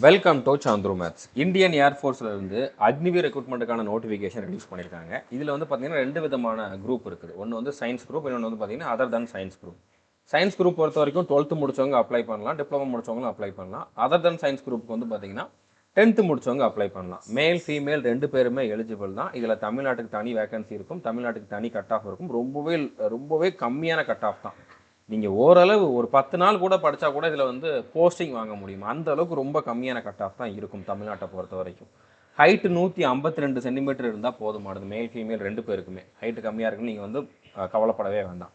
Welcome to Chandru maths. Indian ஏர்ஃபோர்ஸில் இருந்து Agniveer ரெக்ரூட்மெண்ட்டுக்கான notification release பண்ணியிருக்காங்க. இதில் வந்து பார்த்தீங்கன்னா ரெண்டு விதமான குரூப் இருக்குது. ஒன்று வந்து சயின்ஸ் குரூப், இன்னொன்று வந்து பார்த்தீங்கன்னா other than science group. Science group பொறுத்த வரைக்கும் 12th முடிச்சவங்க அப்ளை பண்ணலாம், டிப்ளமோ முடிச்சவங்களும் அப்ளை பண்ணலாம். அதர் தன் சயின்ஸ் குரூப்புக்கு வந்து பார்த்தீங்கன்னா 10th முடிச்சவங்க அப்ளை பண்ணலாம். மேல் ஃபீமேல் ரெண்டு பேருமே எலிஜிபிள் தான். இதில் தமிழ்நாட்டுக்கு தனி வேகன்சி இருக்கும், தமிழ்நாட்டுக்கு தனி கட் ஆஃப் இருக்கும். ரொம்பவே கம்மியான கட் ஆஃப் தான். நீங்கள் ஓரளவு ஒரு 10 நாள் கூட படித்தா கூட இதில் வந்து போஸ்டிங் வாங்க முடியும். அந்த அளவுக்கு ரொம்ப கம்மியான கட் ஆஃப் தான் இருக்கும் தமிழ்நாட்டை பொறுத்த வரைக்கும். ஹைட்டு 152 சென்டிமீட்டர் இருந்தால் போதுமானது. மேல் ஃபீமேல் ரெண்டு பேருக்குமே ஹைட்டு கம்மியாக இருக்குன்னு நீங்கள் வந்து கவலைப்படவே வேண்டாம்.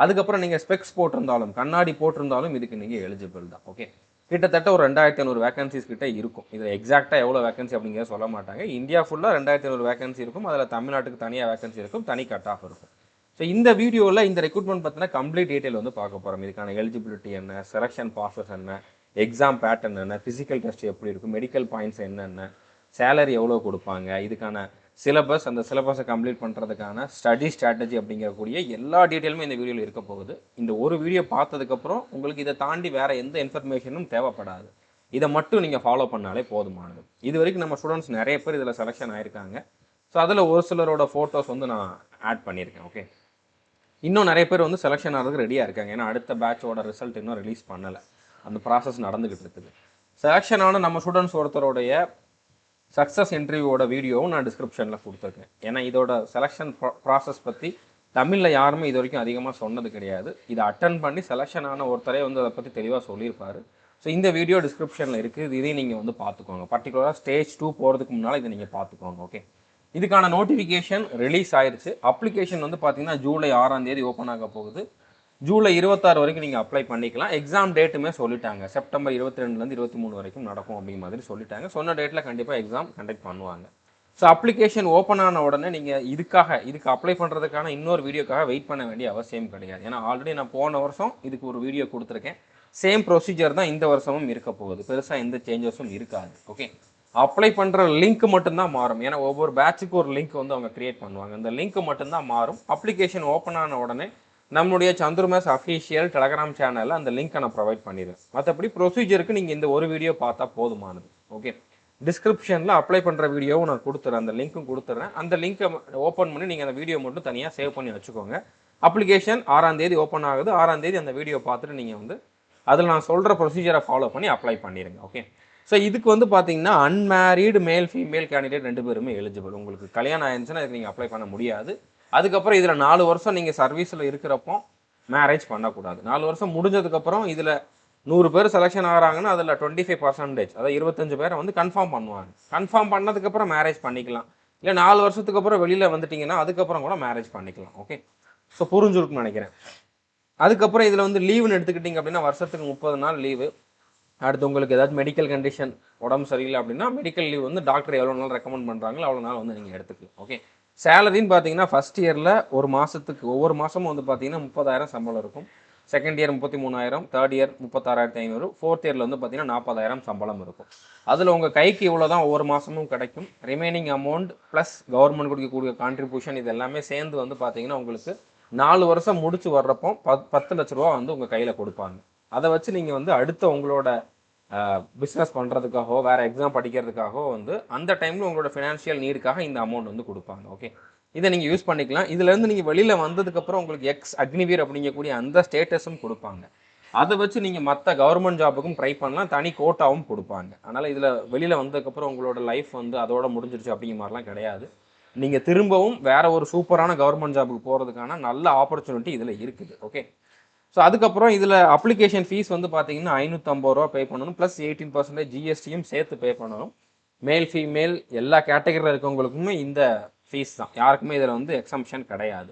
அதுக்கப்புறம் நீங்கள் ஸ்பெக்ஸ் போட்டிருந்தாலும் கண்ணாடி போட்டிருந்தாலும் இதுக்கு நீங்கள் எலிஜிபிள் தான். ஓகே, கிட்டத்தட்ட ஒரு 2500 வேகன்சிஸ் கிட்ட இருக்கும். இதில் எக்ஸாக்டாக எவ்வளோ வேகன்சி அப்படிங்கிறத சொல்ல மாட்டாங்க. இந்தியா ஃபுல்லாக 2500 வேகன்சி இருக்கும். அதில் தமிழ்நாட்டுக்கு தனியாக வேகன்சி இருக்கும், தனி கட் ஆஃப் இருக்கும். ஸோ இந்த வீடியோவில் இந்த ரெக்ரூட்மெண்ட் பார்த்தீங்கன்னா கம்ப்ளீட் டீட்டெயில் வந்து பார்க்க போகிறோம். இதுக்கான எலிஜிபிலிட்டி என்ன, செலெக்ஷன் ப்ராசஸ் என்ன, எக்ஸாம் பேட்டர்ன் என்ன, ஃபிசிக்கல் டெஸ்ட் எப்படி இருக்கும், மெடிக்கல் பாயிண்ட்ஸ் என்னென்ன, சேலரி எவ்வளோ கொடுப்பாங்க, இதுக்கான சிலபஸ், அந்த சிலபஸை கம்ப்ளீட் பண்ணுறதுக்கான ஸ்டடி ஸ்ட்ராட்டஜி அப்படிங்கக்கூடிய எல்லா டீட்டெயிலுமே இந்த வீடியோவில் இருக்க போகுது. இந்த ஒரு வீடியோ பார்த்ததுக்கப்புறம் உங்களுக்கு இதை தாண்டி வேறு எந்த இன்ஃபர்மேஷனும் தேவைப்படாது. இதை மட்டும் நீங்கள் ஃபாலோ பண்ணாலே போதுமானது. இது வரைக்கும் நம்ம ஸ்டூடெண்ட்ஸ் நிறைய பேர் இதில் செலெக்ஷன் ஆயிருக்காங்க. ஸோ அதில் ஒரு சிலரோட ஃபோட்டோஸ் வந்து நான் ஆட் பண்ணியிருக்கேன். ஓகே, இன்னும் நிறைய பேர் வந்து செலெக்ஷன் ஆகிறதுக்கு ரெடியாக இருக்காங்க. ஏன்னா அடுத்த பேட்சோட ரிசல்ட் இன்னும் ரிலீஸ் பண்ணலை, அந்த ப்ராசஸ் நடந்துக்கிட்டு இருக்குது. செலெக்ஷன் ஆன நம்ம ஸ்டூடெண்ட்ஸ் ஒருத்தருடைய சக்ஸஸ் இன்டர்வியூவோட வீடியோவும் நான் டிஸ்கிரிப்ஷனில் கொடுத்துருக்கேன். ஏன்னா இதோட செலெக்ஷன் ப்ராசஸ் பற்றி தமிழில் யாருமே இது வரைக்கும் அதிகமாக சொன்னது கிடையாது. இதை அட்டன் பண்ணி செலெக்ஷன் ஆன ஒருத்தரே வந்து அதை பற்றி தெளிவாக சொல்லியிருப்பார். ஸோ இந்த வீடியோ டிஸ்கிரிப்ஷனில் இருக்குது, இதையும் நீங்கள் வந்து பார்த்துக்கோங்க. பர்டிகுலராக ஸ்டேஜ் 2 போகிறதுக்கு முன்னால் இதை நீங்கள் பார்த்துக்கோங்க. ஓகே, இதுக்கான நோட்டிஃபிகேஷன் ரிலீஸ் ஆயிடுச்சு. அப்ளிகேஷன் வந்து பார்த்தீங்கன்னா ஜூலை 6ஆம் தேதி ஓப்பன் ஆக போகுது. ஜூலை 26 வரைக்கும் நீங்கள் அப்ளை பண்ணிக்கலாம். எக்ஸாம் டேட்டுமே சொல்லிட்டாங்க, செப்டம்பர் 22லேருந்து 23 வரைக்கும் நடக்கும் அப்படிங்கிற மாதிரி சொல்லிட்டாங்க. சொன்ன டேட்டில் கண்டிப்பாக எக்ஸாம் கண்டக்ட் பண்ணுவாங்க. ஸோ அப்ளிகேஷன் ஓப்பன் ஆன உடனே நீங்கள் இதுக்கு அப்ளை பண்ணுறதுக்கான இன்னொரு வீடியோக்காக வெயிட் பண்ண வேண்டிய அவசியம் கிடையாது. ஏன்னா ஆல்ரெடி நான் போன வருஷம் இதுக்கு ஒரு வீடியோ கொடுத்துருக்கேன். சேம் ப்ரொசீஜர் தான் இந்த வருஷமும் இருக்க போகுது. பெருசாக எந்த சேஞ்சஸும் இருக்காது. ஓகே, அப்ளை பண்ணுற லிங்க் மட்டும்தான் மாறும். ஏன்னா ஒவ்வொரு பேட்சுக்கு ஒரு லிங்க் வந்து அவங்க கிரியேட் பண்ணுவாங்க. இந்த லிங்க் மட்டும்தான் மாறும். அப்ளிகேஷன் ஓப்பன் ஆன உடனே நம்மளுடைய சந்துரு மேத்ஸ் அஃபீஷியல் டெலகிராம் சேனலில் அந்த லிங்க்கை நான் ப்ரொவைட் பண்ணிடுவேன். மற்றபடி ப்ரொசீஜருக்கு நீங்கள் இந்த ஒரு வீடியோ பார்த்தா போதுமானது. ஓகே, டிஸ்கிரிப்ஷனில் அப்ளை பண்ணுற வீடியோவும் நான் கொடுத்துறேன், அந்த லிங்க்கும் கொடுத்துட்றேன். அந்த லிங்க்கை ஓப்பன் பண்ணி நீங்கள் அந்த வீடியோ மட்டும் தனியாக சேவ் பண்ணி வச்சுக்கோங்க. அப்ளிகேஷன் 6ஆம் தேதி ஓப்பன் ஆகுது. 6ஆம் தேதி அந்த வீடியோ பார்த்துட்டு நீங்கள் வந்து அதில் நான் சொல்கிற ப்ரொசீஜரை ஃபாலோ பண்ணி அப்ளை பண்ணிடுங்க. ஓகே, ஸோ இதுக்கு வந்து பார்த்தீங்கன்னா அன்மேரீடு மேல் ஃபீமேல் கேண்டிடேட் ரெண்டு பேருமே எலிஜிபிள். உங்களுக்கு கல்யாணம் ஆயிருந்துச்சுன்னா இதுக்கு நீங்கள் அப்ளை பண்ண முடியாது. அதுக்கப்புறம் இதில் 4 வருஷம் நீங்கள் சர்வீஸில் இருக்கிறப்போ மேரேஜ் பண்ணக்கூடாது. 4 வருஷம் முடிஞ்சதுக்கப்புறம் இதில் 100 பேர் செலெக்ஷன் ஆகிறாங்கன்னா அதில் 25%, அதாவது 25 பேரை வந்து கன்ஃபார்ம் பண்ணுவாங்க. கன்ஃபார்ம் பண்ணதுக்கப்புறம் மேரேஜ் பண்ணிக்கலாம். இல்லை 4 வருஷத்துக்கு அப்புறம் வெளியில் வந்துட்டிங்கன்னா அதுக்கப்புறம் கூட மேரேஜ் பண்ணிக்கலாம். ஓகே, ஸோ புரிஞ்சுருக்குன்னு நினைக்கிறேன். அதுக்கப்புறம் இதில் வந்து லீவுன்னு எடுத்துக்கிட்டிங்க அப்படின்னா வருஷத்துக்கு 30 நாள் லீவு. அடுத்து உங்களுக்கு ஏதாச்சும் மெடிக்கல் கண்டிஷன், உடம்பு சரியில்லை அப்படின்னா மெடிக்கல் லீவ் வந்து டாக்டர் எவ்வளோ நாள் ரெக்கமெண்ட் பண்ணுறாங்களோ அவ்வளோ நாள் வந்து நீங்கள் எடுத்துக்கலாம். ஓகே, சேலரின்னு பார்த்தீங்கன்னா ஃபஸ்ட் இயரில் ஒரு மாதத்துக்கு ஒவ்வொரு மாதமும் வந்து பார்த்தீங்கன்னா 30,000 சம்பளம் இருக்கும். Second year 33,000, third year 36,500, fourth இயரில் வந்து பார்த்தீங்கன்னா 40,000 சம்பளம் இருக்கும். அதில் உங்கள் கைக்கு இவ்வளோ தான் ஒவ்வொரு மாதமும் கிடைக்கும். ரிமைனிங் அமௌண்ட் ப்ளஸ் கவர்மெண்ட் கொடுக்கக்கூடிய கான்ட்ரிபியூஷன் இது எல்லாமே சேர்ந்து வந்து பார்த்தீங்கன்னா உங்களுக்கு 4 வருஷம் முடிச்சு வர்றப்போ 10 லட்ச ரூபா வந்து உங்கள் கையில் கொடுப்பாங்க. அதை வச்சு நீங்கள் வந்து அடுத்த உங்களோட பிஸ்னஸ் பண்ணுறதுக்காகவோ வேறு எக்ஸாம் படிக்கிறதுக்காகவோ வந்து அந்த டைமில் உங்களோட ஃபினான்ஷியல் நீடுக்காக இந்த அமௌண்ட் வந்து கொடுப்பாங்க. ஓகே, இதை நீங்கள் யூஸ் பண்ணிக்கலாம். இதுலேருந்து நீங்கள் வெளியில் வந்ததுக்கப்புறம் உங்களுக்கு அக்னிவீர் அப்படிங்கக்கூடிய அந்த ஸ்டேட்டஸும் கொடுப்பாங்க. அதை வச்சு நீங்கள் மற்ற கவர்மெண்ட் ஜாபுக்கும் ட்ரை பண்ணலாம், தனி கோட்டாவும் கொடுப்பாங்க. அதனால் இதில் வெளியில் வந்ததுக்கப்புறம் உங்களோட லைஃப் வந்து அதோட முடிஞ்சிருச்சு அப்படிங்கிற மாதிரிலாம் கிடையாது. நீங்கள் திரும்பவும் வேறு ஒரு சூப்பரான கவர்மெண்ட் ஜாபுக்கு போகிறதுக்கான நல்ல ஆப்பர்ச்சுனிட்டி இதில் இருக்குது. ஓகே, ஸோ அதுக்கப்புறம் இதில் அப்ளிகேஷன் ஃபீஸ் வந்து பார்த்தீங்கன்னா 550 ரூபா பே பண்ணணும், ப்ளஸ் 18% ஜிஎஸ்டியும் சேர்த்து பே பண்ணணும். மேல் ஃபீமேல் எல்லா கேட்டகரியில் இருக்கவங்களுக்குமே இந்த ஃபீஸ் தான், யாருக்குமே இதில் வந்து எக்ஸம்ஷன் கிடையாது.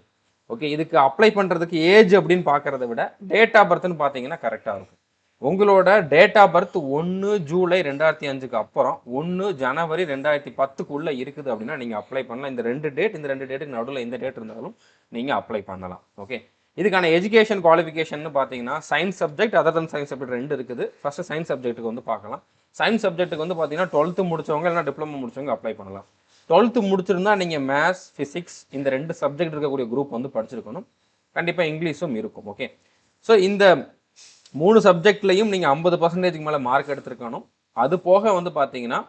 ஓகே, இதுக்கு அப்ளை பண்ணுறதுக்கு ஏஜ் அப்படின்னு பார்க்குறத விட டேட் ஆஃப் பர்த்னு பார்த்தீங்கன்னா கரெக்டாக இருக்கும். உங்களோட டேட் ஆஃப் பர்த் 1 ஜூலை 2005க்கு அப்புறம் 1 ஜனவரி 2010க்குள்ளே இருக்குது அப்படின்னா நீங்கள் அப்ளை பண்ணலாம். இந்த ரெண்டு டேட்டுக்கு நடுவில் எந்த டேட் இருந்தாலும் நீங்கள் அப்ளை பண்ணலாம். ஓகே, இதுக்கான எஜுகேஷன் குவாலிஃபிகேஷன் பார்த்தீங்கன்னா science subject, other than science subject ரெண்டு இருக்குது. ஃபர்ஸ்ட் சயின்ஸ் சப்ஜெக்ட்டுக்கு வந்து பார்க்கலாம். சயின்ஸ் சப்ஜெக்ட்டுக்கு வந்து பார்த்தீங்கன்னா 12th முடிச்சவங்க இல்லைனா டிப்ளமோ முடிச்சவங்க அப்ளை பண்ணலாம். 12th முடிச்சிருந்தா நீங்கள் மேத்ஸ், ஃபிசிக்ஸ் இந்த 2 சப்ஜெக்ட் இருக்கக்கூடிய குரூப் வந்து படிச்சிருக்கணும். கண்டிப்பாக இங்கிலீஷும் இருக்கும். ஓகே, ஸோ இந்த 3 சப்ஜெக்ட்லையும் நீங்கள் 50%க்கு மேலே மார்க் எடுத்திருக்கணும். அது போக வந்து பார்த்தீங்கன்னா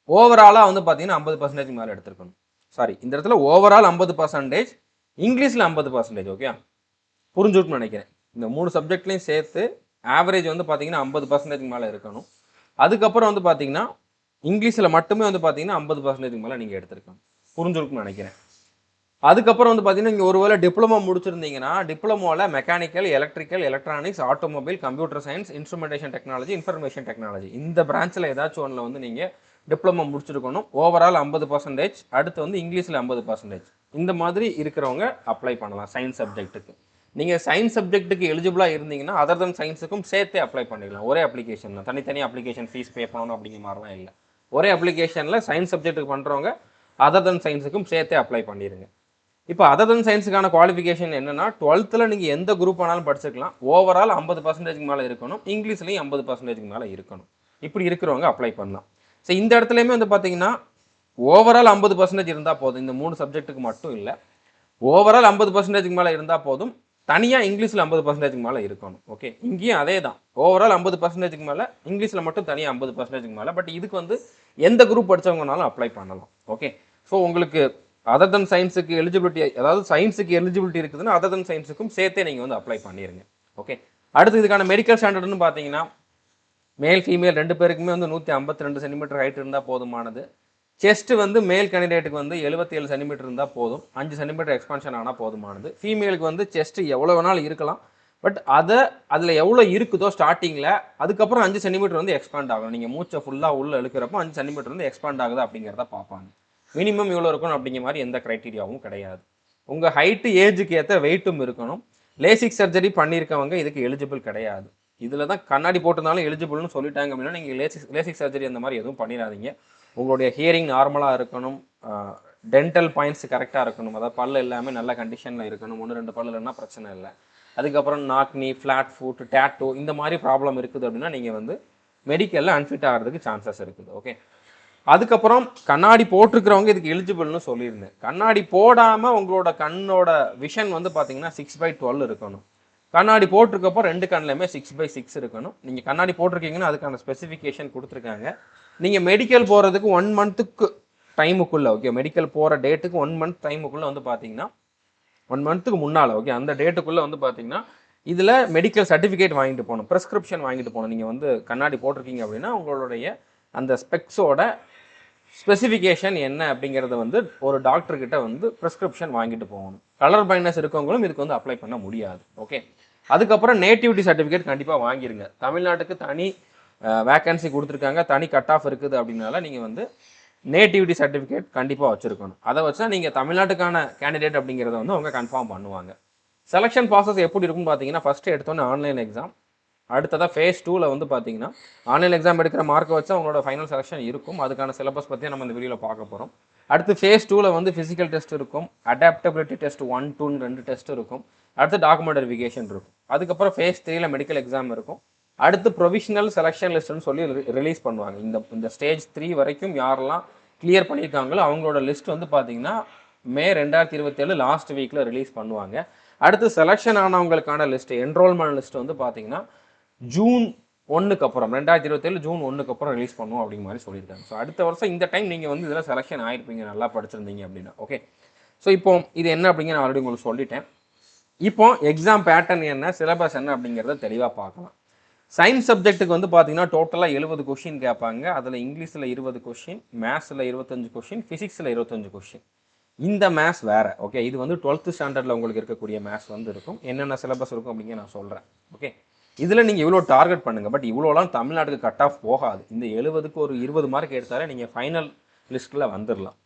ஓவராலாக வந்து பார்த்தீங்கன்னா 50% மேலே எடுத்திருக்கணும். சாரி, இந்த இடத்துல ஓவரால் 50%, இங்கிலீஷில் 50%. ஓகே, புரிஞ்சுட்டுன்னு நினைக்கிறேன். இந்த 3 சப்ஜெக்ட்லையும் சேர்த்து ஆவரேஜ் வந்து பார்த்தீங்கன்னா 50% மேலே இருக்கணும். அதுக்கப்புறம் வந்து பார்த்தீங்கன்னா இங்கிலீஷில் மட்டுமே வந்து பார்த்தீங்கன்னா 50% மேலே நீங்கள் எடுத்திருக்கணும். புரிஞ்சுருக்குன்னு நினைக்கிறேன். அதுக்கப்புறம் வந்து பார்த்தீங்கன்னா இங்கே ஒருவேளை டிப்ளமோ முடிச்சிருந்தீங்கன்னா டிப்ளமோவில் mechanical, electrical, electronics, automobile, computer science, instrumentation technology, information technology, இந்த பிரான்ச்சில் ஏதாச்சும் ஒன்றில் வந்து நீங்கள் டிப்ளமோ முடிச்சிருக்கணும். ஓவரால் 50%, அடுத்து வந்து இங்கிலீஷில் 50%. இந்த மாதிரி இருக்கிறவங்க அப்ளை பண்ணலாம் சயின்ஸ் சப்ஜெக்ட்டுக்கு. நீங்கள் சயின்ஸ் சப்ஜெக்ட்டுக்கு எலிஜிபிளாக இருந்தீங்கன்னா அதர் தன் சயின்ஸுக்கும் சேர்த்தே அப்ளை பண்ணிக்கலாம். ஒரே அப்ளிகேஷன் தான், தனித்தனி அப்ளிகேஷன் ஃபீஸ் பே பண்ணணும் அப்படிங்கிற மாதிரிலாம் இல்லை. ஒரே அப்ளிகேஷனில் சயின்ஸ் சப்ஜெக்ட்டுக்கு பண்ணுறவங்க அதர் தன் சயின்ஸுக்கும் சேர்த்தே அப்ளை பண்ணிடுங்க. இப்போ அதர் தன் சயின்ஸுக்கான குவாலிஃபிகேஷன் என்னன்னா 12th நீங்கள் எந்த குரூப் ஆனாலும் படிச்சுக்கலாம். ஓவரால் 50% மேலே இருக்கணும். இங்கிலீஷ்லையும் 50% மேலே இருக்கணும். இப்படி இருக்கிறவங்க அப்ளை பண்ணலாம். ஸோ இந்த இடத்துலையுமே வந்து பார்த்தீங்கன்னா ஓவரால் 50% இருந்தால் போதும். இந்த 3 சப்ஜெக்ட்டுக்கு மட்டும் இல்லை, ஓவரால் 50% மேலே இருந்தால் போதும். தனியாக இங்கிலீஷில் 50% மேலே இருக்கணும். ஓகே, இங்கேயும் அதே தான், ஓவரால் 50% மேலே, இங்கிலீஷில் மட்டும் தனியாக 50% மேலே. பட் இதுக்கு வந்து எந்த குரூப் படித்தவங்கனாலும் அப்ளை பண்ணலாம். ஓகே, ஸோ உங்களுக்கு அதர் தன் சயின்ஸுக்கு எலிஜிபிலிட்டி, அதாவது சயின்ஸுக்கு எலிஜிபிலிட்டி இருக்குதுன்னா அதர் தன் சயின்ஸுக்கும் சேர்த்தே நீங்கள் வந்து அப்ளை பண்ணிடுங்க. ஓகே, அடுத்து இதுக்கான மெடிக்கல் ஸ்டாண்டர்ட்னு பார்த்தீங்கன்னா மேல் ஃபீமேல் 2 பேருக்குமே வந்து 152 சென்டிமீட்டர் ஹைட் இருந்தால் போதுமானது. செஸ்ட் வந்து மேல் கேண்டிடேட்டுக்கு வந்து 77 சென்டிமீட்டர் இருந்தால் போதும். 5 சென்டிமீட்டர் எக்ஸ்பான்ஷன் ஆனால் போதுமானது. ஃபீமேலுக்கு வந்து செஸ்ட் எவ்வளோ வேணாலும் இருக்கலாம். பட் அதில் எவ்வளோ இருக்குதோ ஸ்டார்டிங்கில், அதுக்கப்புறம் 5 சென்டிமீட்டர் வந்து எக்ஸ்பாண்ட் ஆகும். நீங்கள் மூச்சை ஃபுல்லாக உள்ளே இழுக்கிறப்போ 5 சென்டிமீட்டர் வந்து எக்ஸ்பாண்ட் ஆகுது அப்படிங்கிறத பார்ப்பாங்க. மினிமம் இவ்வளோ இருக்கணும் அப்படிங்கிற மாதிரி எந்த க்ரைட்டீரியாவும் கிடையாது. உங்கள் ஹைட்டு ஏஜுக்கு ஏற்ற வெயிட்டும் இருக்கணும். லேசிக் சர்ஜரி பண்ணியிருக்கவங்க இதுக்கு எலிஜிபிள் கிடையாது. இதில் தான் கண்ணாடி போட்டிருந்தாலும் எலிஜிபிள்னு சொல்லிட்டாங்க அப்படின்னா நீங்கள் லேசிக் சர்ஜரி அந்த மாதிரி எதுவும் பண்ணிடாதீங்க. உங்களுடைய ஹியரிங் நார்மலாக இருக்கணும், டென்டல் பாயிண்ட்ஸ் கரெக்டாக இருக்கணும், அதாவது பல் எல்லாமே நல்ல கண்டிஷனில் இருக்கணும். 1-2 பல் இல்லைன்னா பிரச்சனை இல்லை. அதுக்கப்புறம் நாக்னி, ஃப்ளாட் ஃபுட், டேட்டோ இந்த மாதிரி ப்ராப்ளம் இருக்குது அப்படின்னா நீங்கள் வந்து மெடிக்கலில் அன்ஃபிட் ஆகிறதுக்கு சான்சஸ் இருக்குது. ஓகே, அதுக்கப்புறம் கண்ணாடி போட்டிருக்கிறவங்க இதுக்கு எலிஜிபிள்னு சொல்லியிருந்தேன். கண்ணாடி போடாமல் உங்களோட கண்ணோட விஷன் வந்து பார்த்தீங்கன்னா 6/12 இருக்கணும். கண்ணாடி போட்டிருக்கப்போ 2 கண்ணிலையுமே 6/6 இருக்கணும். நீங்கள் கண்ணாடி போட்டிருக்கீங்கன்னா அதுக்கான ஸ்பெசிஃபிகேஷன் கொடுத்துருக்காங்க. நீங்கள் மெடிக்கல் போகிறதுக்கு 1 மந்த்துக்கு டைமுக்குள்ளே, ஓகே, மெடிக்கல் போகிற டேட்டுக்கு 1 மந்த் டைமுக்குள்ளே வந்து பார்த்தீங்கன்னா 1 மந்த்துக்கு முன்னால், ஓகே, அந்த டேட்டுக்குள்ளே வந்து பார்த்தீங்கன்னா இதில் மெடிக்கல் சர்டிஃபிகேட் வாங்கிட்டு போகணும், ப்ரிஸ்கிரிப்ஷன் வாங்கிட்டு போகணும். நீங்கள் வந்து கண்ணாடி போட்டிருக்கீங்க அப்படின்னா உங்களுடைய அந்த ஸ்பெக்ஸோட ஸ்பெசிஃபிகேஷன் என்ன அப்படிங்கிறத வந்து ஒரு டாக்டர்கிட்ட வந்து ப்ரிஸ்கிரிப்ஷன் வாங்கிட்டு போகணும். கலர் பிளைண்ட்னஸ் இருக்கவங்களும் இதுக்கு வந்து அப்ளை பண்ண முடியாது. ஓகே, அதுக்கப்புறம் நேட்டிவிட்டி சர்டிஃபிகேட் கண்டிப்பாக வாங்கிருங்க. தமிழ்நாட்டுக்கு தனி வேக்கன்சி கொடுத்துருக்காங்க, தனி கட் ஆஃப் இருக்குது அப்படின்னால நீங்கள் வந்து நேட்டிவிட்டி சர்டிஃபிகேட் கண்டிப்பாக வச்சுருக்கணும். அதை வச்சா நீங்கள் தமிழ்நாட்டுக்கான கேண்டிடேட் அப்படிங்கிறத வந்து அவங்க கன்ஃபார்ம் பண்ணுவாங்க. செலெக்ஷன் ப்ராசஸ் எப்படி இருக்குன்னு பார்த்தீங்கன்னா ஃபஸ்ட்டு எடுத்தோன்னே ஆன்லைன் எக்ஸாம், அடுத்ததாக ஃபேஸ் 2ல் வந்து பார்த்தீங்கன்னா ஆன்லைன் எக்ஸாம் எடுக்கிற மார்க்கை வச்சு அவங்களோட ஃபைனல் செலெக்ஷன் இருக்கும். அதுக்கான சிலபஸ் பற்றி நம்ம இந்த வீடியோவில் பார்க்க போகிறோம். அடுத்து ஃபேஸ் 2ல் வந்து ஃபிசிக்கல் டெஸ்ட் இருக்கும், அடாப்டபிலிட்டி டெஸ்ட் 1, 2 2 டெஸ்ட் இருக்கும். அடுத்து டாக்குமெண்ட் வெரிஃபிகேஷன் இருக்கும். அதுக்கப்புறம் ஃபேஸ் 3ல் மெடிக்கல் எக்ஸாம் இருக்கும். அடுத்து ப்ரொவிஷனல் செலெக்ஷன் லிஸ்ட்னு சொல்லி ரிலீஸ் பண்ணுவாங்க. இந்த ஸ்டேஜ் 3 வரைக்கும் யாரெல்லாம் கிளியர் பண்ணியிருக்காங்களோ அவங்களோட லிஸ்ட் வந்து பார்த்தீங்கன்னா மே 2027 லாஸ்ட் வீக்கில் ரிலீஸ் பண்ணுவாங்க. அடுத்து செலெக்ஷன் ஆனவங்களுக்கான லிஸ்ட், என்ரோல்மெண்ட் லிஸ்ட் வந்து பார்த்தீங்கன்னா ஜூன் 1க்கு அப்புறம், 2027 ஜூன் 1க்கு அப்புறம் ரிலீஸ் பண்ணுவோம் அப்படிங்கிற மாதிரி சொல்லியிருக்காங்க. ஸோ அடுத்த வருஷம் இந்த டைம் நீங்கள் வந்து இதில் செலெக்ஷன் ஆகிருப்பீங்க, நல்லா படிச்சிருந்தீங்க அப்படின்னா. ஓகே, ஸோ இப்போ இது என்ன அப்படிங்கிற நான் ஆல்ரெடி உங்களுக்கு சொல்லிட்டேன். இப்போ எக்ஸாம் பேட்டர்ன் என்ன, சிலபஸ் என்ன அப்படிங்கிறத தெளிவாக பார்க்கலாம். சயின்ஸ் சப்ஜெக்ட்டுக்கு வந்து பார்த்தீங்கன்னா டோட்டலாக 70 கொஷின் கேட்பாங்க. அதில் இங்கிலீஷில் 20 கொஷின், மேத்ஸில் 25 கொஷின், ஃபிசிக்ஸில் 25 கொஷின். இந்த மேத்ஸ் வேறு. ஓகே, இது வந்து 12th ஸ்டாண்டர்டில் உங்களுக்கு இருக்கக்கூடிய மேத்ஸ் வந்து இருக்கும். என்னென்ன சிலபஸ் இருக்கும் அப்படிங்கிற நான் சொல்கிறேன். ஓகே, இதில் நீங்கள் இவ்வளோ டார்கெட் பண்ணுங்கள். பட் இவ்வளோலாம் தமிழ்நாட்டுக்கு கட் ஆஃப் போகாது. இந்த 70க்கு ஒரு 20 மார்க் எடுத்தாலே நீங்கள் ஃபைனல் லிஸ்ட்டில் வந்துடலாம்.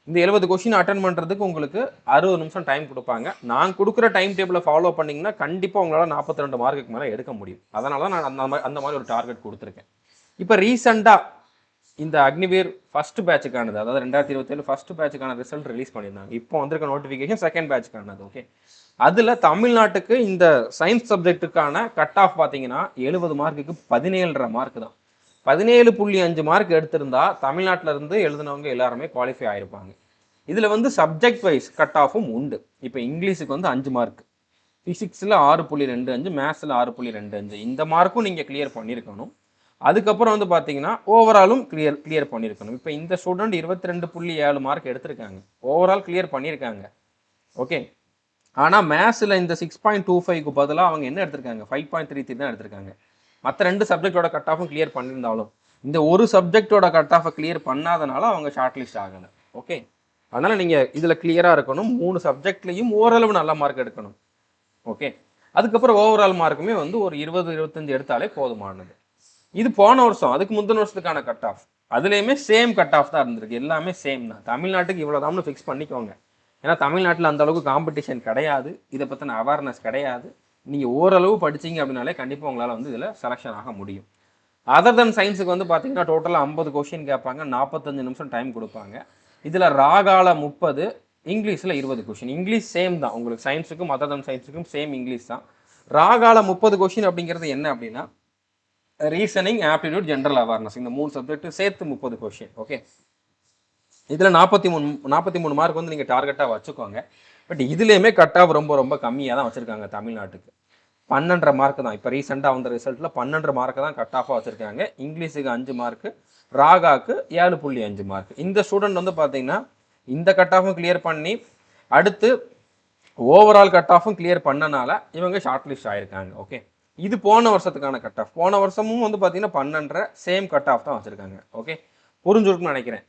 இந்த 70 கொஷின் அட்டன் பண்ணுறதுக்கு உங்களுக்கு 60 நிமிஷம் டைம் கொடுப்பாங்க. நான் கொடுக்குற டைம் டேபிளை ஃபாலோ பண்ணிங்கன்னா கண்டிப்பாக உங்களால் 42 மார்க்குக்கு மேலே எடுக்க முடியும். அதனால தான் நான் அந்த மாதிரி ஒரு டார்கெட் கொடுத்துருக்கேன். இப்போ ரீசெண்டாக இந்த அக்னிவீர் ஃபஸ்ட் பேட்சுக்கானது, அதாவது 2027 ஃபஸ்ட் பேட்சுக்கான ரிசல்ட் ரிலீஸ் பண்ணியிருந்தாங்க. இப்போ வந்திருக்க நோட்டிஃபிகேஷன் செகண்ட் பேட்சுக்கானது. ஓகே, அதில் தமிழ்நாட்டுக்கு இந்த சயின்ஸ் சப்ஜெக்ட்டுக்கான கட் ஆஃப் பார்த்தீங்கன்னா 70 மார்க்குக்கு 17.5 மார்க் தான். 17.5 மார்க் எடுத்திருந்தா தமிழ்நாட்டில் இருந்து எழுதினவங்க எல்லாருமே குவாலிஃபை ஆகிருப்பாங்க. இதில் வந்து சப்ஜெக்ட் வைஸ் கட் ஆஃபும் உண்டு. இப்போ இங்கிலீஷுக்கு வந்து 5 மார்க், ஃபிசிக்ஸில் 6.25, மேத்ஸில் 6.25, இந்த மார்க்கும் நீங்கள் கிளியர் பண்ணியிருக்கணும். அதுக்கப்புறம் வந்து பார்த்தீங்கன்னா ஓவராலும் கிளியர் பண்ணியிருக்கணும். இப்போ இந்த ஸ்டூடெண்ட் 22.7 மார்க் எடுத்திருக்காங்க, ஓவரால் கிளியர் பண்ணியிருக்காங்க. ஓகே, ஆனால் மேத்ஸில் இந்த 6.25க்கு பதிலாக அவங்க என்ன எடுத்திருக்காங்க, 5.33 தான் எடுத்திருக்காங்க. மற்ற 2 சப்ஜெக்டோட கட் ஆஃபும் கிளியர் பண்ணியிருந்தாலும் இந்த ஒரு சப்ஜெக்டோட கட் ஆஃபை கிளியர் பண்ணாதனால அவங்க ஷார்ட் லிஸ்ட் ஆகலை. ஓகே, அதனால் நீங்கள் இதில் கிளியராக இருக்கணும். 3 சப்ஜெக்ட்லேயும் ஓரளவு நல்ல மார்க் எடுக்கணும். ஓகே, அதுக்கப்புறம் ஓவரால் மார்க்குமே வந்து ஒரு 20-25 எடுத்தாலே போதுமானது. இது போன வருஷம், அதுக்கு முந்தின வருஷத்துக்கான கட் ஆஃப், அதுலேயுமே சேம் கட் ஆஃப் தான் இருந்திருக்கு. எல்லாமே சேம் தான். தமிழ்நாட்டுக்கு இவ்வளோதான்னு ஃபிக்ஸ் பண்ணிக்கோங்க. ஏன்னா தமிழ்நாட்டில் அந்த அளவுக்கு காம்படிஷன் கிடையாது, இதை பற்றின அவேர்னஸ் கிடையாது. நீங்கள் ஓரளவு படிச்சிங்க அப்படின்னாலே கண்டிப்பாக உங்களால் வந்து இதில் செலெக்ஷன் ஆக முடியும். அதர் தென் சயின்ஸுக்கு வந்து பார்த்தீங்கன்னா டோட்டலாக 50 கொஷின் கேட்பாங்க, 45 நிமிஷம் டைம் கொடுப்பாங்க. இதில் ராகால 30, இங்கிலீஷில் 20 கொஷின். இங்கிலீஷ் சேம் தான் உங்களுக்கு, சயின்ஸுக்கும் அதர் தென் சயின்ஸுக்கும் சேம் இங்கிலீஷ் தான். ராகால 30 கொஷின் அப்படிங்கிறது என்ன அப்படின்னா ரீசனிங், ஆப்டிடியூட், ஜென்ரல் அவேர்னஸ், இந்த 3 சப்ஜெக்ட் சேர்த்து 30 கொஷின். ஓகே, இதில் 43 மார்க் வந்து நீங்கள் டார்கெட்டாக வச்சுக்கோங்க. பட் இதுலேயுமே கட் ஆஃப் ரொம்ப ரொம்ப கம்மியாக தான் வச்சுருக்காங்க தமிழ்நாட்டுக்கு. 12.5 மார்க் தான். இப்போ ரீசெண்டாக வந்த ரிசல்ட்டில் 12.5 மார்க்கு தான் கட் ஆஃபாக வச்சுருக்காங்க. இங்கிலீஷுக்கு 5 மார்க்கு, ராகாக்கு 7.5 மார்க். இந்த ஸ்டூடெண்ட் வந்து பார்த்தீங்கன்னா இந்த கட் ஆஃபும் கிளியர் பண்ணி அடுத்து ஓவரால் கட் ஆஃபும் கிளியர் பண்ணனால இவங்க ஷார்ட் லிஸ்ட் ஆயிருக்காங்க. ஓகே, இது போன வருஷத்துக்கான கட் ஆஃப். போன வருஷமும் வந்து பார்த்தீங்கன்னா 12.5 சேம் கட் ஆஃப் தான் வச்சுருக்காங்க. ஓகே, புரிஞ்சுருக்குன்னு நினைக்கிறேன்.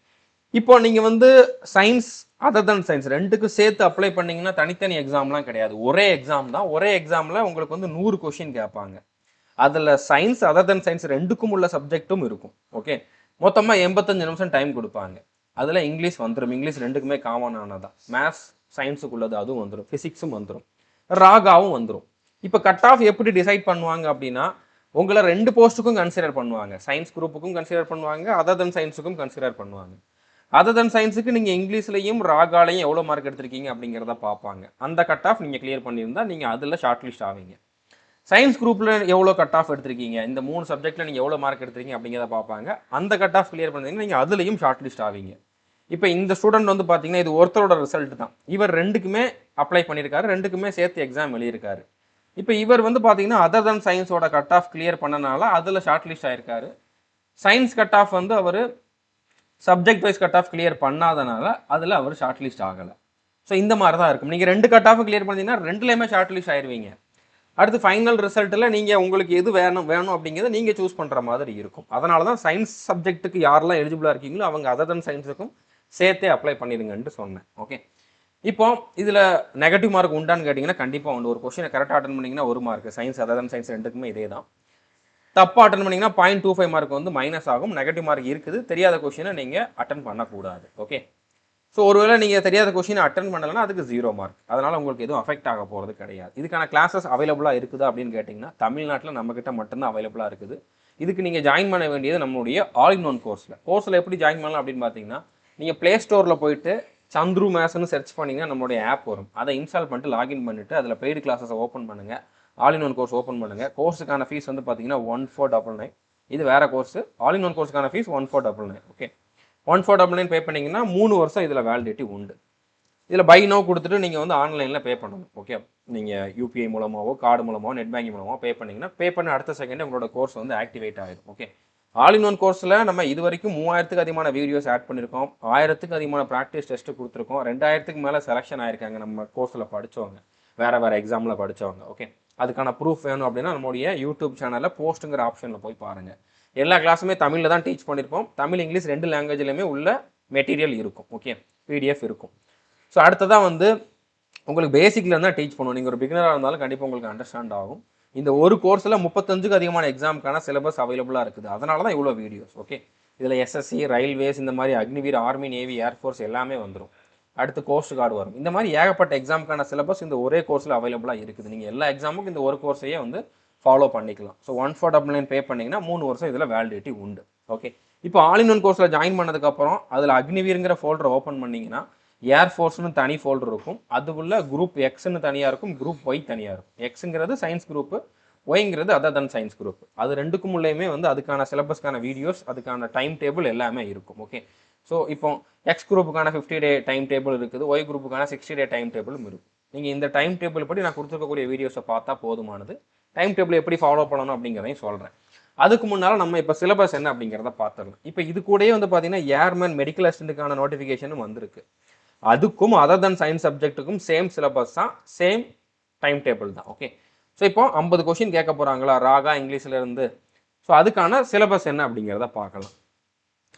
இப்போ நீங்கள் வந்து சயின்ஸ் அதர் தன் சயின்ஸ் ரெண்டுக்கும் சேர்த்து அப்ளை பண்ணிங்கன்னா தனித்தனி எக்ஸாம்லாம் கிடையாது, ஒரே எக்ஸாம் தான். ஒரே எக்ஸாமில் உங்களுக்கு வந்து 100 கொஷின் கேட்பாங்க. அதில் சயின்ஸ் அதர் தன் சயின்ஸ் ரெண்டுக்கும் உள்ள சப்ஜெக்ட்டும் இருக்கும். ஓகே, மொத்தமாக 85 நிமிஷம் டைம் கொடுப்பாங்க. அதில் இங்கிலீஷ் வந்துடும். இங்கிலீஷ் ரெண்டுக்குமே காமனானதான். மேத்ஸ் சயின்ஸுக்குள்ளது அதுவும் வந்துடும், ஃபிசிக்ஸும் வந்துடும், ராகாவும் வந்துடும். இப்போ கட் ஆஃப் எப்படி டிசைட் பண்ணுவாங்க அப்படின்னா உங்களை 2 போஸ்ட்டுக்கும் கன்சிடர் பண்ணுவாங்க. சயின்ஸ் குரூப்புக்கும் கன்சிடர் பண்ணுவாங்க, அதர் தன் சயின்ஸுக்கும் கன்சிடர் பண்ணுவாங்க. அதர் தன் சயின்ஸுக்கு நீங்கள் இங்கிலீஷ்லையும் ராகாலையும் எவ்வளோ மார்க் எடுத்திருக்கீங்க அப்படிங்கிறத பார்ப்பாங்க. அந்த கட் ஆஃப் நீங்கள் கிளியர் பண்ணியிருந்தா நீங்கள் அதில் ஷார்ட் லிஸ்ட் ஆவீங்க. சயின்ஸ் குரூப்பில் எவ்வளோ கட் ஆஃப் எடுத்திருக்கீங்க, இந்த 3 சப்ஜெக்ட்டில் நீங்கள் எவ்வளோ மார்க் எடுத்திருக்கீங்க அப்படிங்கிறத பார்ப்பாங்க. அந்த கட் ஆஃப் கிளியர் பண்ணிங்கன்னா நீங்கள் அதுலேயும் ஷார்ட் லிஸ்ட் ஆவீங்க. இப்போ இந்த ஸ்டூடெண்ட் வந்து பார்த்தீங்கன்னா இது ஒருத்தரோட ரிசல்ட் தான். இவர் ரெண்டுக்குமே அப்ளை பண்ணியிருக்காரு, ரெண்டுக்குமே சேர்த்து எக்ஸாம் எழுதியிருக்காரு. இப்போ இவர் வந்து பார்த்தீங்கன்னா அதர் தன் சயின்ஸோட கட் ஆஃப் கிளியர் பண்ணனால அதில் ஷார்ட் லிஸ்ட் ஆயிருக்காரு. சயின்ஸ் கட் ஆஃப் வந்து அவர் subject wise cut off clear பண்ணாதனால அதில் அவர் ஷார்ட் லிஸ்ட் ஆகலை. ஸோ இந்த மாதிரி தான் இருக்கும். நீங்கள் 2 கட் ஆஃப் கிளியர் பண்ணிங்கன்னா 2லேயுமே ஷார்ட் லிஸ்ட் ஆயிடுவீங்க. அடுத்து ஃபைனல் ரிசல்ட்டில் நீங்கள் உங்களுக்கு எது வேணும் அப்படிங்கிறத நீங்கள் சூஸ் பண்ணுற மாதிரி இருக்கும். அதனால தான் சயின்ஸ் சப்ஜெக்ட்டுக்கு யாரெல்லாம் எலிஜிபிளாக இருக்கீங்களோ அவங்க அதர் தன் சயின்ஸுக்கும் சேர்த்தே அப்ளை பண்ணிடுங்கன்ட்டு சொன்னேன். ஓகே, இப்போ இதில் நெகட்டிவ் மார்க் உண்டான்னு கேட்டிங்கன்னா கண்டிப்பாக உண்டு. ஒரு கொஸ்டினை கரெக்டாக அட்டன் பண்ணிங்கன்னா 1 mark. Science other than science ரெண்டுக்குமே இதே தான். தப்பாக அட்டன் பண்ணிங்கன்னா 0.25 மார்க் வந்து மைனஸ் ஆகும். நெகட்டிவ் மார்க் இருக்குது. தெரியாத கொஸ்டினை நீங்கள் அட்டன் பண்ணக்கூடாது. ஓகே, ஸோ ஒருவேளை நீங்கள் தெரியாத கொஸ்டினை அட்டன் பண்ணலைன்னா அதுக்கு 0 மார்க். அதனால் உங்களுக்கு எதுவும் அஃபெக்ட் ஆக போகிறது கிடையாது. இதுக்கான கிளாஸஸ் அவைலபிளாக இருக்குதா அப்படின்னு கேட்டிங்கன்னா தமிழ்நாட்டில் நம்மக்கிட்ட மட்டும்தான் அவைலபிளாக இருக்குது. இதுக்கு நீங்கள் ஜாயின் பண்ண வேண்டியது நம்மளுடைய ஆல் இன் ஒன் கோர்ஸில் எப்படி ஜாயின் பண்ணலாம் அப்படின்னு பார்த்தீங்கன்னா நீங்கள் ப்ளே ஸ்டோரில் போயிட்டு சந்துரு மேத்ஸ்னு சர்ச் பண்ணிங்கன்னா நம்மளுடைய ஆப் வரும். அதை இன்ஸ்டால் பண்ணிட்டு லாகின் பண்ணிவிட்டு அதில் பெய்டு கிளாஸஸை ஓப்பன் பண்ணுங்கள். All in one course open பண்ணுங்கள். கோர்ஸுக்கான ஃபீஸ் வந்து பார்த்தீங்கன்னா 1499. இது வேறு கோர்ஸ். ஆல் இன் ஒன் கோர்ஸுக்கான ஃபீஸ் 1499. ஓகே, 1499 பே பண்ணிங்கன்னா 3 வருஷம் இதில் வேலிடிட்டி உண்டு. இதில் பை நோ கொடுத்துட்டு நீங்கள் வந்து ஆன்லைனில் பே பண்ணணும். ஓகே, நீங்கள் யூபிஐ மூலமாகவோ கார்டு மூலமாகவோ நெட் பேங்கிங் மூலமாக பே பண்ணிங்கன்னா பே பண்ண அடுத்த செகண்டே உங்களோட கோர்ஸ் வந்து ஆக்டிவேட் ஆகிடும். ஓகே, ஆல் இன் ஒன் கோர்ஸில் நம்ம இது வரைக்கும் 3000க்கு அதிகமான வீடியோஸ் ஆட் பண்ணியிருக்கோம், 1000க்கு அதிகமான ப்ராக்டிஸ் டெஸ்ட்டு கொடுத்துருக்கோம், 2000க்கு மேலே செலெக்ஷன் ஆயிருக்காங்க நம்ம கோர்ஸில் படித்தவங்க, வேறு எக்ஸாமில் படித்தவங்க. ஓகே, அதுக்கான ப்ரூஃப் வேணும் அப்படின்னா நம்மளுடைய யூடியூப் சேனலில் போஸ்ட்டுங்கிற ஆப்ஷனில் போய் பாருங்கள். எல்லா கிளாஸுமே தமிழில் தான் டீச் பண்ணியிருப்போம். தமிழ் இங்கிலீஷ் 2 லாங்குவேஜ்லையுமே உள்ள மெட்டீரியல் இருக்கும். ஓகே, பிடிஎஃப் இருக்கும். ஸோ அடுத்ததாக வந்து உங்களுக்கு பேசிக்லேருந்து தான் டீச் பண்ணுவோம். நீங்கள் ஒரு பிகினராக இருந்தாலும் கண்டிப்பாக உங்களுக்கு அண்டர்ஸ்டாண்ட் ஆகும். இந்த ஒரு கோர்ஸில் 35க்கு அதிகமான எக்ஸாமுக்கான சிலபஸ் அவைலபிளாக இருக்குது. அதனால தான் இவ்வளோ வீடியோஸ். ஓகே, இதில் எஸ்எஸ்சி, ரயில்வேஸ், இந்த மாதிரி அக்னிவீர், ஆர்மி, நேவி, ஏர்ஃபோர்ஸ் எல்லாமே வந்துடும். அடுத்து கோஸ்ட் கார்டு வரும். இந்த மாதிரி ஏகப்பட்ட எக்ஸாமுக்கான சிலபஸ் இந்த ஒரே கோர்ஸில் அவைலபிளாக இருக்குது. நீங்கள் எல்லா எக்ஸாமுக்கும் இந்த ஒரு கோர்ஸையே வந்து ஃபாலோ பண்ணிக்கலாம். ஸோ 1499 பே பண்ணிங்கன்னா 3 வருஷம் இதில் வேலிடிட்டி உண்டு. ஓகே, இப்போ ஆல் இன் ஒன் கோர்ஸில் ஜாயின் பண்ணதுக்கப்புறம் அதில் அக்னிவீருங்கிற ஃபோல்டரை ஓப்பன் பண்ணிங்கன்னா ஏர்ஃபோர்ஸ்னு தனி ஃபோல்டர் இருக்கும். அதுக்குள்ள குரூப் எக்ஸ்னு தனியாக இருக்கும், குரூப் ஒய் தனியாக இருக்கும். எக்ஸுங்கிறது சயின்ஸ் குரூப்பு, ஒய்ங்கிறது அதர் தன் சயின்ஸ் குரூப். அது ரெண்டுக்கும் உள்ளேயுமே வந்து அதுக்கான சிலபஸ்க்கான வீடியோஸ், அதுக்கான டைம் டேபிள் எல்லாமே இருக்கும். ஓகே, ஸோ இப்போ எக்ஸ் குரூப்புக்கான 50 டே டைம் டேபிள் இருக்குது, ஒய் குரூப்புக்கான 60 டே டைம் டேபிளும் இருக்கும். நீங்கள் இந்த டைம் டேபிள் படி நான் கொடுத்துருக்கக்கூடிய வீடியோஸை பார்த்தா போதுமானது. டைம் டேபிள் எப்படி ஃபாலோ பண்ணணும் அப்படிங்கிறதையும் சொல்கிறேன். அதுக்கு முன்னால் நம்ம இப்போ சிலபஸ் என்ன அப்படிங்கிறத பார்த்துடலாம். இப்போ இது கூடயே வந்து பார்த்தீங்கன்னா ஏர்மேன் மெடிக்கல் அசிஸ்டண்ட்டுக்கான நோட்டிஃபிகேஷனும் வந்திருக்கு. அதுக்கும் அதர் தன் சயின்ஸ் சப்ஜெக்ட்டுக்கும் சேம் சிலபஸ் தான், சேம் டைம் டேபிள் தான். ஓகே, ஸோ இப்போ 50 கொஷின் கேட்க போகிறாங்களா ராகா இங்கிலீஷில் இருந்து. ஸோ அதுக்கான சிலபஸ் என்ன அப்படிங்கிறத பார்க்கலாம்.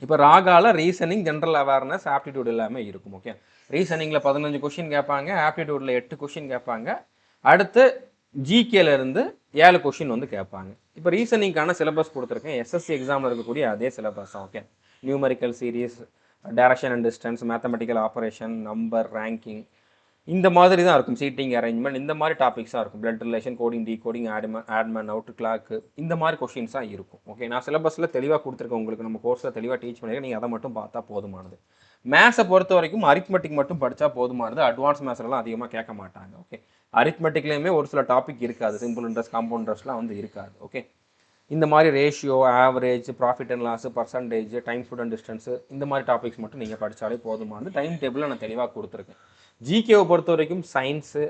இப்போ ராகாவில் ரீசனிங், ஜென்ரல் அவேர்னஸ், ஆப்டிடியூட் எல்லாமே இருக்கும். ஓகே, ரீசனிங்கில் 15 கொஷின் கேட்பாங்க, ஆப்டிடியூடில் 8 கொஷின் கேட்பாங்க, அடுத்து ஜிகேல இருந்து 7 கொஷின் வந்து கேட்பாங்க. இப்போ ரீசனிங்கான சிலபஸ் கொடுத்துருக்கேன், எஸ்எஸ்சி எக்ஸாமில் இருக்கக்கூடிய அதே சிலபஸ் தான். Okay, numerical series, direction and distance, mathematical operation, number, ranking, இந்த மாதிரி தான் இருக்கும். சீட்டிங் அரேஞ்ச்மெண்ட், இந்த மாதிரி டாபிக்ஸாக இருக்கும். Blood relation, coding, decoding, odd man, out clock, இந்த மாதிரி கொஷின்ஸாக இருக்கும். ஓகே, நான் சிலபஸில் தெளிவாக கொடுத்துருக்கேன் உங்களுக்கு, நம்ம கோர்ஸில் தெளிவாக டீச் பண்ணியிருக்கேன். நீங்கள் அதை மட்டும் பார்த்தா போதுமானது. மேத்ஸை பொறுத்த வரைக்கும் அரித்மெட்டிக் மட்டும் படித்தா போதுமானது. அட்வான்ஸ் மேத்ஸ்லாம் அதிகமாக கேட்க மாட்டாங்க. ஓகே, அரித்மெட்டிக்லேயுமே ஒரு சில டாபிக் இருக்காது, சிம்பிள் இன்ட்ரெஸ்ட், காம்பவுண்ட் இன்ட்ரெஸ்ட்லாம் வந்து இருக்காது. ஓகே, இந்த மாதிரி ratio, average, profit and loss, percentage, time student distance, இந்த மாதிரி டாபிக்ஸ் மட்டும் நீங்கள் படித்தாலே போதுமானது. டைம் டேபிளில் நான் தெளிவாக கொடுத்துருக்கேன். ஜிகேவை பொறுத்த வரைக்கும் சயின்ஸு,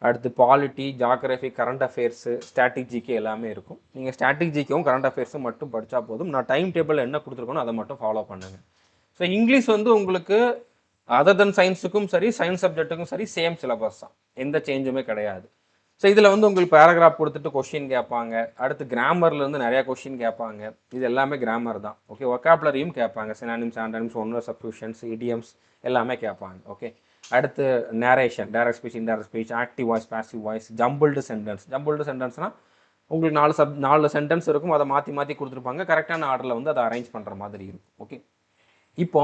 அடுத்து polity, geography, current affairs, static GK எல்லாமே இருக்கும். நீங்கள் ஸ்டாட்டிக் ஜிகேவும் கரண்ட் அஃபேர்ஸும் மட்டும் படித்தா போதும். நான் டைம் டேபிள் என்ன கொடுத்துருக்கணும் அதை மட்டும் ஃபாலோ பண்ணுங்கள். ஸோ இங்கிலீஷ் வந்து உங்களுக்கு அதர் தன் சயின்ஸுக்கும் சரி, சயின்ஸ் சப்ஜெக்ட்டுக்கும் சரி, சேம் சிலபஸ் தான், எந்த சேஞ்சுமே கிடையாது. ஸோ இதில் வந்து உங்களுக்கு பேராகிராஃப் கொடுத்துட்டு கொஷின் கேட்பாங்க, அடுத்து கிராமர்லேருந்து நிறையா கொஷின் கேட்பாங்க. இது எல்லாமே கிராமர் தான். ஓகே, ஒக்காபுலரியும் கேட்பாங்க, synonyms, antonyms, one word substitutions, idioms எல்லாமே கேட்பாங்க. ஓகே, அடுத்து narration, direct speech, indirect speech, active voice, passive voice, jumbled sentence. Jumbled சென்டென்ஸ்னால் உங்களுக்கு 4 சென்டென்ஸ் இருக்கும், அதை மாற்றி மாற்றி கொடுத்துருப்பாங்க, கரெக்டான ஆர்டரில் வந்து அதை அரேஞ்ச் பண்ணுற மாதிரி இருக்கும். ஓகே, இப்போ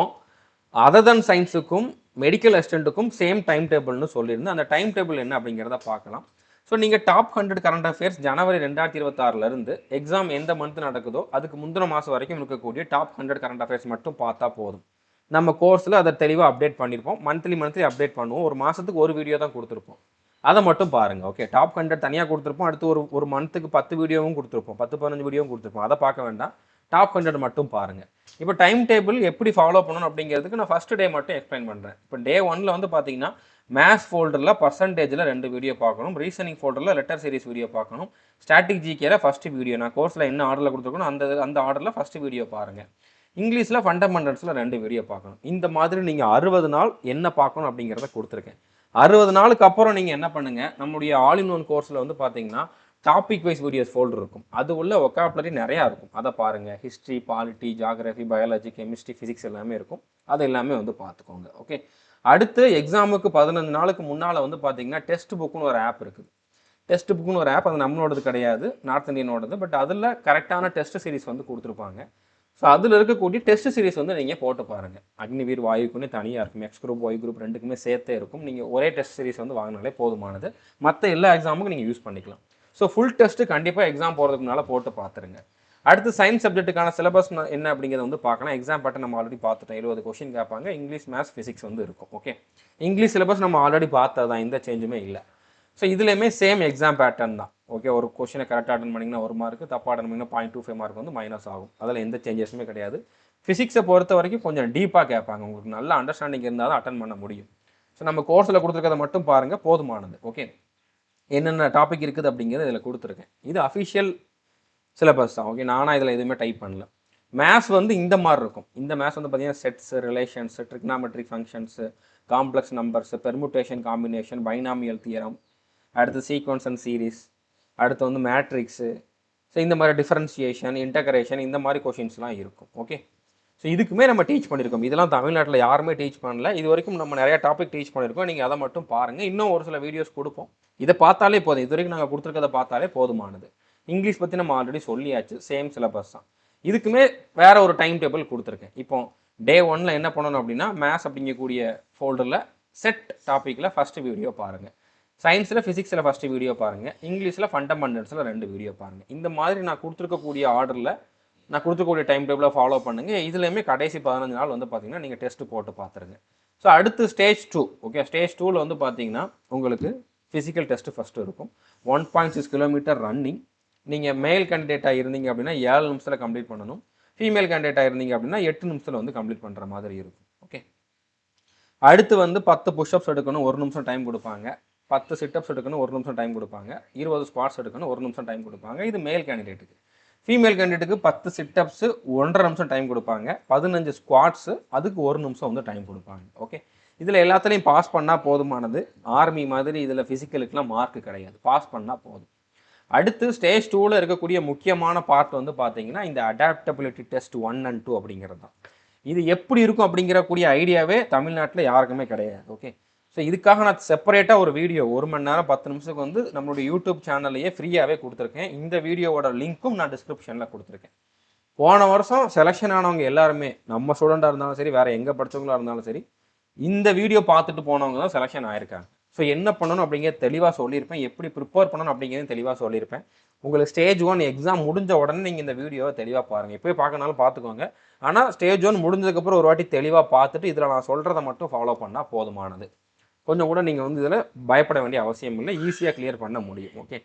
அதர் தன் சயின்ஸுக்கும் மெடிக்கல் அசிஸ்டண்ட்டுக்கும் சேம் டைம் டேபிள்னு சொல்லியிருந்தேன். அந்த டைம் டேபிள் என்ன அப்படிங்கிறத பார்க்கலாம். ஸோ நீங்கள் டாப் 100 கரண்ட் அஃபேர்ஸ் ஜனவரி 2026 எக்ஸாம் எந்த மந்த் நடக்குதோ அதுக்கு முந்தின மாதம் வரைக்கும் இருக்கக்கூடிய டாப் 100 கரண்ட் அஃபேர்ஸ் மட்டும் பார்த்தா போதும். நம்ம கோர்ஸில் அதை தெளிவாக அப்டேட் பண்ணியிருப்போம், மந்த்லி அப்டேட் பண்ணுவோம். ஒரு மாதத்துக்கு ஒரு வீடியோ தான் கொடுத்துருப்போம், அதை மட்டும் பாருங்கள். ஓகே, டாப் 100 தனியாக கொடுத்துருப்போம், அடுத்து ஒரு மந்த்துக்கு 10 வீடியோவும் கொடுத்துருப்போம், 10-15 வீடியோவும் கொடுத்துருப்போம், அதை பார்க்க வேண்டாம், டாப் 100 மட்டும் பாருங்கள். இப்போ டைம் டேபிள் எப்படி ஃபாலோ பண்ணணும் அப்படிங்கிறதுக்கு நான் ஃபஸ்ட்டு டே மட்டும் எக்ஸ்பிளைன் பண்ணுறேன். இப்போ டே 1 வந்து பார்த்தீங்கன்னா மேத்ஸ் ஃபோல்டரில் பர்சன்டேஜில் 2 வீடியோ பார்க்கணும், ரீசனிங் ஃபோல்டரில் லெட்டர் சீரிஸ் வீடியோ பார்க்கணும், ஸ்டாட்டிக் ஜிகேல ஃபஸ்ட்டு வீடியோ, நான் கோர்ஸில் என்ன ஆர்டரில் கொடுத்துருக்கணும் அந்த ஆர்டரில் ஃபஸ்ட்டு வீடியோ பாருங்கள். இங்கிலீஷில் ஃபண்டமெண்டல்ஸில் 2 வீடியோ பார்க்கணும். இந்த மாதிரி நீங்கள் 60 நாள் என்ன பார்க்கணும் அப்படிங்கிறத கொடுத்துருக்கேன். 60 நாளுக்கு அப்புறம் நீங்கள் என்ன பண்ணுங்கள், நம்முடைய ஆல் இன் ஒன் கோர்ஸில் வந்து பார்த்தீங்கன்னா டாபிக் வைஸ் வீடியோஸ் ஃபோல்டர் இருக்கும், அது உள்ள ஒக்காபுலரி நிறையா இருக்கும், அதை பாருங்கள். History, polity, geography, biology, chemistry, physics எல்லாமே இருக்கும், அது எல்லாமே வந்து பார்த்துக்கோங்க. ஓகே, அடுத்து எக்ஸாமுக்கு 15 நாளுக்கு முன்னால் வந்து பார்த்தீங்கன்னா டெஸ்ட் புக்குன்னு ஒரு ஆப் இருக்குது. டெஸ்ட் புக்குன்னு ஒரு ஆப், அது நம்மளோடது கிடையாது, நார்த் இந்தியனோடது. பட் அதில் கரெக்டான டெஸ்ட் சீரிஸ் வந்து கொடுத்துருப்பாங்க. ஸோ அதில் இருக்கக்கூடிய டெஸ்ட் சீரிஸ் வந்து நீங்கள் போட்டு பாருங்கள். அக்னிவீர், வாயுக்குன்னு தனியாக இருக்கும், எக்ஸ் குரூப், ஒய் குரூப் ரெண்டுக்குமே சேர்த்தே இருக்கும். நீங்கள் ஒரே டெஸ்ட் சீரிஸ் வந்து வாங்கினாலே போதுமானது, மற்ற எல்லா எக்ஸாமுக்கும் நீங்கள் யூஸ் பண்ணிக்கலாம். ஸோ ஃபுல் டெஸ்ட்டு கண்டிப்பாக எக்ஸாம் போகிறதுக்கு முன்னால் போட்டு பார்த்துருங்க. அடுத்து சயின்ஸ் சப்ஜெக்ட்டுக்கான சிலபஸ் என்ன அப்படிங்கிறத வந்து பார்க்கலாம். எக்ஸாம் பேட்டர்ன் நம்ம ஆல்ரெடி பார்த்துட்டோம், 70 கொஷின் கேட்பாங்க, இங்கிலீஷ், மேத்ஸ், ஃபிசிக்ஸ் வந்து இருக்கும். ஓகே, இங்கிலீஷ் சிலபஸ் நம்ம ஆல்ரெடி பார்த்தது தான், எந்த சேஞ்சுமே இல்லை. ஸோ இதுலேயுமே சேம் எக்ஸாம் பேட்டர்ன் தான். ஓகே, ஒரு கொஷினை கரெக்டாக அட்டன் பண்ணிங்கன்னா 1 மார்க்கு, தப்பாக அட்டன் பண்ணிங்கன்னா 0.25 மார்க் வந்து மைனஸ் ஆகும், அதில் எந்த சேஞ்சஸுமே கிடையாது. ஃபிசிக்ஸை பொறுத்த வரைக்கும் கொஞ்சம் டீப்பாக கேட்பாங்க, உங்களுக்கு நல்ல அண்டர்ஸ்டாண்டிங் இருந்தால் தான் அட்டன் பண்ண முடியும். ஸோ நம்ம கோர்ஸில் கொடுத்துருக்கதை மட்டும் பாருங்கள், போதுமானது. ஓகே, என்னென்ன டாபிக் இருக்குது அப்படிங்கிறது இதில் கொடுத்துருக்கேன். இது அஃபிஷியல் சிலபஸ் தான். ஓகே, நானாக இதில் எதுவுமே டைப் பண்ணல. மேத்ஸ் வந்து இந்த மாதிரி இருக்கும். இந்த மேத்ஸ் வந்து பார்த்தீங்கன்னா sets, relations, trigonometric functions, complex numbers, permutation, combination, binomial theorem, அடுத்து சீக்வன்ஸ் அண்ட் சீரீஸ், அடுத்து வந்து மேட்ரிக்ஸு, ஸோ இந்த மாதிரி டிஃபரன்சியேஷன், இன்டகிரேஷன், இந்த மாதிரி கொஷின்ஸ்லாம் இருக்கும். ஓகே, ஸோ இதுக்குமே நம்ம டீச் பண்ணியிருக்கோம். இதெல்லாம் தமிழ்நாட்டில் யாருமே டீச் பண்ணல, இது வரைக்கும் நம்ம நிறையா டாபிக் டீச் பண்ணியிருக்கோம். நீங்கள் அதை மட்டும் பாருங்கள், இன்னும் ஒரு சில வீடியோஸ் கொடுப்போம், இதை பார்த்தாலே போதும். இது வரைக்கும் நாங்கள் கொடுத்துருக்கதை பார்த்தாலே போதுமானது. இங்கிலீஷ் பற்றி நம்ம ஆல்ரெடி சொல்லியாச்சு, சேம் சிலபஸ் தான். இதுக்குமே வேறு ஒரு டைம் டேபிள் கொடுத்துருக்கேன். இப்போ டே 1 என்ன பண்ணணும் அப்படின்னா, மேத்ஸ் அப்படிங்கக்கூடிய ஃபோல்டரில் செட் டாப்பிக்கில் ஃபஸ்ட்டு வீடியோ பாருங்கள், சயின்ஸில் ஃபிசிக்ஸில் ஃபஸ்ட்டு வீடியோ பாருங்கள், இங்கிலீஷில் ஃபண்டமெண்டல்ஸில் 2 வீடியோ பாருங்கள். இந்த மாதிரி நான் கொடுத்துருக்கக்கூடிய ஆர்டரில் நான் கொடுத்துக்கூடிய டைம் டேபிளை ஃபாலோ பண்ணுங்கள். இதுலேயுமே கடைசி 15 நாள் வந்து பார்த்தீங்கன்னா நீங்கள் டெஸ்ட்டு போட்டு பார்த்துருங்க. ஸோ அடுத்து ஸ்டேஜ் 2. ஓகே, ஸ்டேஜ் 2ல் வந்து பார்த்தீங்கன்னா உங்களுக்கு ஃபிசிக்கல் டெஸ்ட்டு ஃபஸ்ட்டு இருக்கும். 1.6 கிலோமீட்டர் ரன்னிங். நீங்கள் மேல் கேண்டிடேட்டாக இருந்தீங்க அப்படின்னா 7 நிமிஷத்தில் கம்ப்ளீட் பண்ணணும், ஃபீமேல் கேண்டிடேட்டாக இருந்தீங்க அப்படின்னா 8 நிமிஷத்தில் வந்து கம்ப்ளீட் பண்ணுற மாதிரி இருக்கும். ஓகே, அடுத்து வந்து 10 புஷ்அப்ஸ் எடுக்கணும், 1 நிமிஷம் டைம் கொடுப்பாங்க. 10 சிட்டப்ஸ் எடுக்கணும், 1 நிமிஷம் டைம் கொடுப்பாங்க. 20 ஸ்குவாட்ஸ் எடுக்கணும், 1 நிமிஷம் டைம் கொடுப்பாங்க. இது மேல் கேண்டிடேட்டுக்கு. ஃபீமேல் கேண்டிடேட்டுக்கு 10 சிட்டப்ஸு 1.5 நிமிஷம் டைம் கொடுப்பாங்க, 15 ஸ்குவாட்ஸு அதுக்கு 1 நிமிஷம் வந்து டைம் கொடுப்பாங்க. ஓகே, இதில் எல்லாத்துலேயும் பாஸ் பண்ணால் போதுமானது. ஆர்மி மாதிரி இதில் ஃபிசிக்கலுக்குலாம் மார்க் கிடையாது, பாஸ் பண்ணால் போதும். அடுத்து ஸ்டேஜ் 2ல் இருக்கக்கூடிய முக்கியமான பார்ட் வந்து பார்த்தீங்கன்னா இந்த அடாப்டபிலிட்டி டெஸ்ட் 1 and 2 அப்படிங்கிறது தான். இது எப்படி இருக்கும் அப்படிங்கிறக்கூடிய ஐடியாவே தமிழ்நாட்டில் யாருக்குமே கிடையாது. ஓகே, ஸோ இதுக்காக நான் செப்பரேட்டாக ஒரு வீடியோ 1 மணி நேரம் 10 நிமிஷத்துக்கு வந்து நம்மளுடைய யூடியூப் சேனல்லையே ஃப்ரீயாகவே கொடுத்துருக்கேன். இந்த வீடியோவோட லிங்க்கும் நான் டிஸ்கிரிப்ஷனில் கொடுத்துருக்கேன். போன வருஷம் செலெக்ஷன் ஆனவங்க எல்லாருமே நம்ம ஸ்டூடெண்ட்டாக இருந்தாலும் சரி, வேறு எங்கே படித்தவங்களாக இருந்தாலும் சரி, இந்த வீடியோ பார்த்துட்டு போனவங்க தான் செலெக்ஷன் ஆயிருக்காங்க. ஸோ என்ன பண்ணணும் அப்படிங்கிறத தெளிவாக சொல்லியிருப்பேன், எப்படி ப்ரிப்பேர் பண்ணணும் அப்படிங்கிறத தெளிவாக சொல்லியிருப்பேன். உங்களுக்கு ஸ்டேஜ் 1 எக்ஸாம் முடிஞ்ச உடனே நீங்கள் இந்த வீடியோவை தெளிவாக பாருங்கள். எப்போயும் பார்க்கனாலும் பார்த்துக்கோங்க. ஆனால் ஸ்டேஜ் 1 முடிஞ்சதுக்கப்புறம் ஒரு வாட்டி தெளிவாக பார்த்துட்டு இதில் நான் சொல்கிறத மட்டும் ஃபாலோ பண்ணால் போதுமானது. கொஞ்சம் கூட நீங்கள் வந்து இதில் பயப்பட வேண்டிய அவசியம் இல்லை, ஈஸியாக கிளியர் பண்ண முடியும். ஓகே,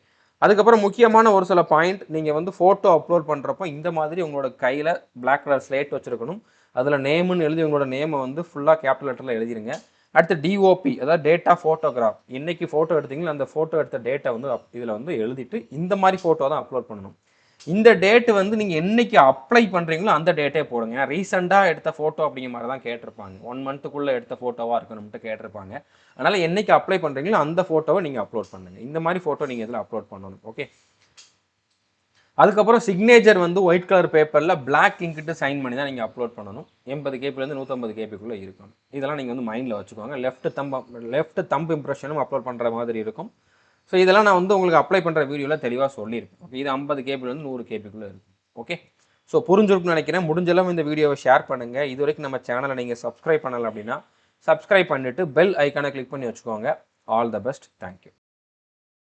அதுக்கப்புறம் முக்கியமான ஒரு சில பாயிண்ட், நீங்கள் வந்து ஃபோட்டோ அப்லோட் பண்ணுறப்போ இந்த மாதிரி உங்களோட கையில் பிளாக் கலர் ஸ்லேட் வச்சுருக்கணும். அதில் நேமுன்னு எழுதி உங்களோட நேமை வந்து ஃபுல்லாக கேபிட்டல் லெட்டரில் எழுதிருங்க. அடுத்து டிஓபி, அதாவது டேட்டா ஃபோட்டோகிராஃப், இன்றைக்கி ஃபோட்டோ எடுத்தீங்களா அந்த ஃபோட்டோ எடுத்த டேட்டை வந்து இதில் வந்து எழுதிட்டு இந்த மாதிரி ஃபோட்டோ தான் அப்லோட் பண்ணணும். இந்த டேட்டு வந்து நீங்கள் என்றைக்கு அப்ளை பண்ணுறீங்களோ அந்த டேட்டே போடுங்க. ரீசெண்டாக எடுத்த ஃபோட்டோ அப்படிங்கிற மாதிரி தான் கேட்டிருப்பாங்க, 1 மந்த்துக்குள்ளே எடுத்த ஃபோட்டோவாக இருக்கணும்ட்டு கேட்டிருப்பாங்க. அதனால் என்றைக்கு அப்ளை பண்ணுறீங்களோ அந்த ஃபோட்டோவை நீங்கள் அப்லோட் பண்ணுங்கள். இந்த மாதிரி ஃபோட்டோ நீங்கள் இதில் அப்லோட் பண்ணணும். ஓகே, அதுக்கப்புறம் சிக்னேச்சர் வந்து ஒயிட் கலர் பேப்பரில் பிளாக் இங்கிட்டு சைன் பண்ணி தான் நீங்கள் அப்லோட் பண்ணணும். 80 கேபிலேருந்து 150 கேபிக்குள்ளே இருக்கணும். இதெல்லாம் நீங்கள் வந்து மைண்டில் வச்சுக்கோங்க. லெஃப்ட் தம்ப் இம்ப்ரெஷனும் அப்லோட் பண்ணுற மாதிரி இருக்கும். ஸோ இதெல்லாம் நான் வந்து உங்களுக்கு அப்ளை பண்ணுற வீடியோவில் தெளிவாக சொல்லியிருப்பேன். ஓகே, இது 50 கேபிலேருந்து 100 கேபிக்குள்ளே இருக்கும். ஓகே, ஸோ புரிஞ்சிருக்குன்னு நினைக்கிறேன். முடிஞ்சளவு இந்த வீடியோவை ஷேர் பண்ணுங்கள். இது வரைக்கும் நம்ம சேனலை நீங்கள் சப்ஸ்கிரைப் பண்ணலை அப்படின்னா சப்ஸ்கிரைப் பண்ணிவிட்டு பெல் ஐக்கானை கிளிக் பண்ணி வச்சுக்கோங்க. All the best. தேங்க்யூ.